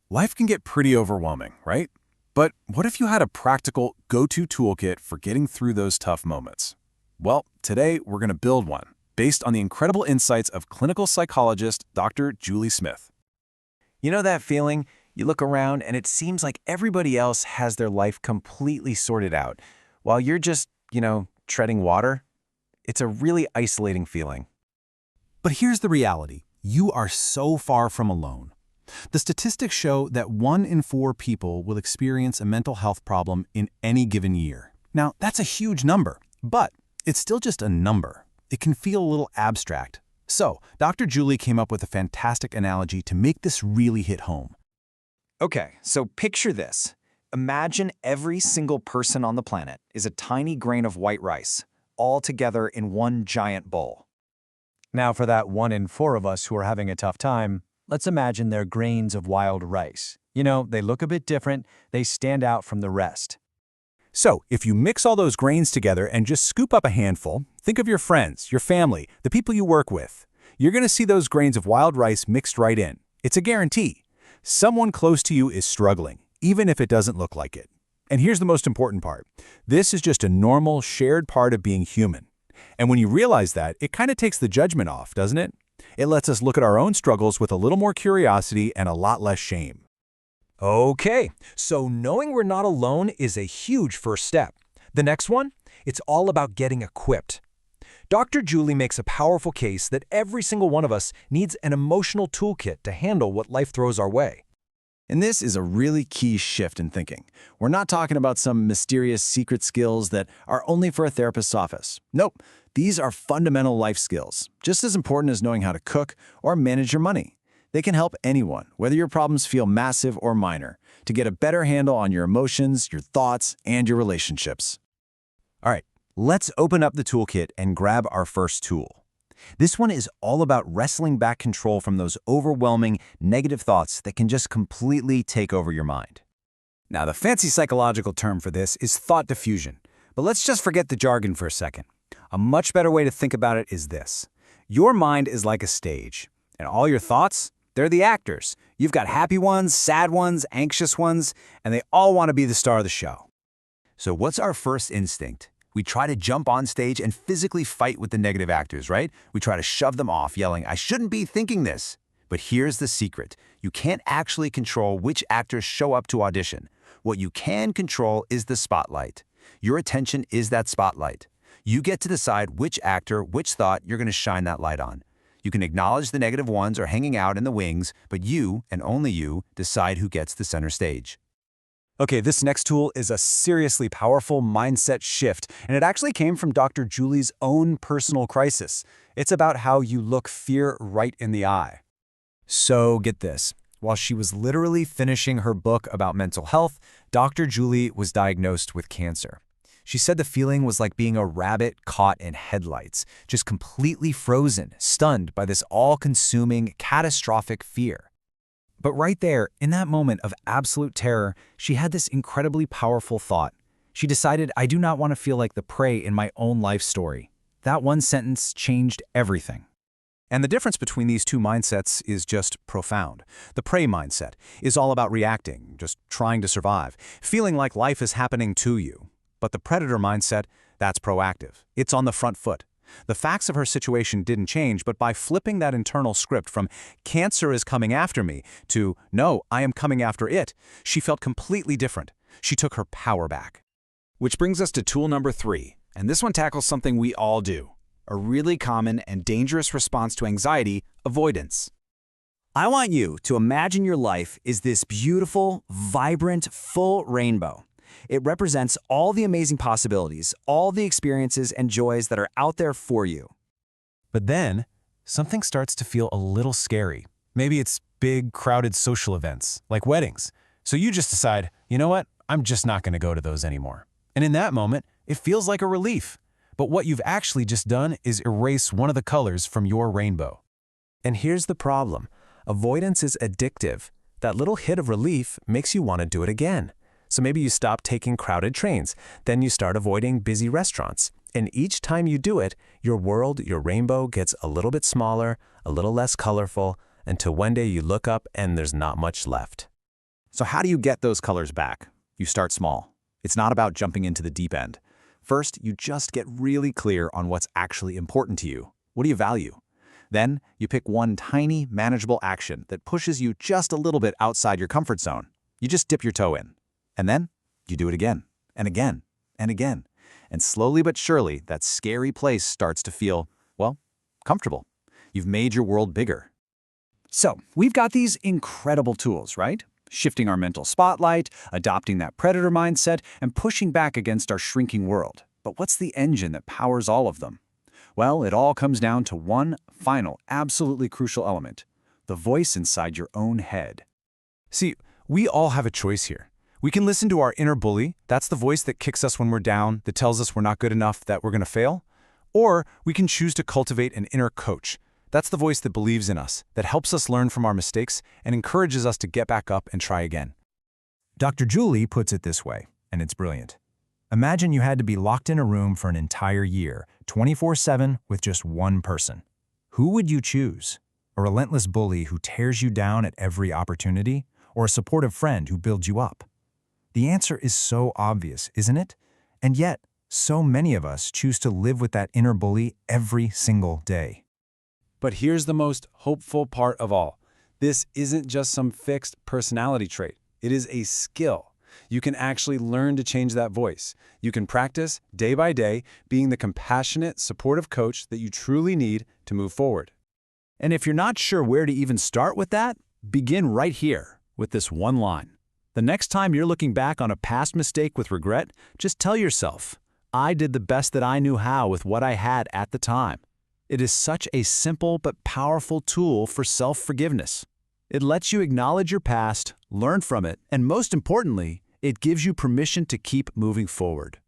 Life can get pretty overwhelming, right? But what if you had a practical go-to toolkit for getting through those tough moments? Well, today we're going to build one based on the incredible insights of clinical psychologist Dr. Julie Smith. You know that feeling? You look around and it seems like everybody else has their life completely sorted out, while you're just, treading water? It's a really isolating feeling. But here's the reality. You are so far from alone. The statistics show that 1 in 4 people will experience a mental health problem in any given year. Now, that's a huge number, but it's still just a number. It can feel a little abstract. So, Dr. Julie came up with a fantastic analogy to make this really hit home. Okay, so picture this. Imagine every single person on the planet is a tiny grain of white rice, all together in one giant bowl. Now for that 1 in 4 of us who are having a tough time, let's imagine they're grains of wild rice. They look a bit different, they stand out from the rest. So, if you mix all those grains together and just scoop up a handful, think of your friends, your family, the people you work with. You're going to see those grains of wild rice mixed right in. It's a guarantee. Someone close to you is struggling, even if it doesn't look like it. And here's the most important part. This is just a normal, shared part of being human. And when you realize that, it kind of takes the judgment off, doesn't it? It lets us look at our own struggles with a little more curiosity and a lot less shame. Okay, so knowing we're not alone is a huge first step. The next one? It's all about getting equipped. Dr. Julie makes a powerful case that every single one of us needs an emotional toolkit to handle what life throws our way. And this is a really key shift in thinking. We're not talking about some mysterious secret skills that are only for a therapist's office. Nope, these are fundamental life skills, just as important as knowing how to cook or manage your money. They can help anyone, whether your problems feel massive or minor, to get a better handle on your emotions, your thoughts, and your relationships. All right, let's open up the toolkit and grab our first tool. This one is all about wrestling back control from those overwhelming negative thoughts that can just completely take over your mind. Now, the fancy psychological term for this is thought diffusion. But let's just forget the jargon for a second. A much better way to think about it is this. Your mind is like a stage, and all your thoughts, they're the actors. You've got happy ones, sad ones, anxious ones, and they all want to be the star of the show. So what's our first instinct? We try to jump on stage and physically fight with the negative actors, right? We try to shove them off, yelling, "I shouldn't be thinking this." But here's the secret. You can't actually control which actors show up to audition. What you can control is the spotlight. Your attention is that spotlight. You get to decide which actor, which thought you're going to shine that light on. You can acknowledge the negative ones or hanging out in the wings, but you, and only you, decide who gets the center stage. Okay, this next tool is a seriously powerful mindset shift, and it actually came from Dr. Julie's own personal crisis. It's about how you look fear right in the eye. So get this. While she was literally finishing her book about mental health, Dr. Julie was diagnosed with cancer. She said the feeling was like being a rabbit caught in headlights, just completely frozen, stunned by this all-consuming, catastrophic fear. But right there, in that moment of absolute terror, she had this incredibly powerful thought. She decided, I do not want to feel like the prey in my own life story. That one sentence changed everything. And the difference between these two mindsets is just profound. The prey mindset is all about reacting, just trying to survive, feeling like life is happening to you. But the predator mindset, that's proactive. It's on the front foot. The facts of her situation didn't change, but by flipping that internal script from "cancer is coming after me" to "no, I am coming after it," she felt completely different. She took her power back. Which brings us to tool number 3, and this one tackles something we all do. A really common and dangerous response to anxiety, avoidance. I want you to imagine your life is this beautiful, vibrant, full rainbow. It represents all the amazing possibilities, all the experiences and joys that are out there for you. But then, something starts to feel a little scary. Maybe it's big, crowded social events, like weddings. So you just decide, you know what, I'm just not going to go to those anymore. And in that moment, it feels like a relief. But what you've actually just done is erase one of the colors from your rainbow. And here's the problem. Avoidance is addictive. That little hit of relief makes you want to do it again. So maybe you stop taking crowded trains, then you start avoiding busy restaurants. And each time you do it, your world, your rainbow gets a little bit smaller, a little less colorful, until one day you look up and there's not much left. So how do you get those colors back? You start small. It's not about jumping into the deep end. First, you just get really clear on what's actually important to you. What do you value? Then, you pick one tiny, manageable action that pushes you just a little bit outside your comfort zone. You just dip your toe in. And then, you do it again, and again, and again. And slowly but surely, that scary place starts to feel, well, comfortable. You've made your world bigger. So, we've got these incredible tools, right? Shifting our mental spotlight, adopting that predator mindset, and pushing back against our shrinking world. But what's the engine that powers all of them? Well, it all comes down to one final, absolutely crucial element: the voice inside your own head. See, we all have a choice here. We can listen to our inner bully, that's the voice that kicks us when we're down, that tells us we're not good enough, that we're going to fail. Or we can choose to cultivate an inner coach. That's the voice that believes in us, that helps us learn from our mistakes and encourages us to get back up and try again. Dr. Julie puts it this way, and it's brilliant. Imagine you had to be locked in a room for an entire year, 24/7, with just one person. Who would you choose? A relentless bully who tears you down at every opportunity, or a supportive friend who builds you up? The answer is so obvious, isn't it? And yet, so many of us choose to live with that inner bully every single day. But here's the most hopeful part of all. This isn't just some fixed personality trait. It is a skill. You can actually learn to change that voice. You can practice day by day being the compassionate, supportive coach that you truly need to move forward. And if you're not sure where to even start with that, begin right here with this one line. The next time you're looking back on a past mistake with regret, just tell yourself, I did the best that I knew how with what I had at the time. It is such a simple but powerful tool for self-forgiveness. It lets you acknowledge your past, learn from it, and most importantly, it gives you permission to keep moving forward.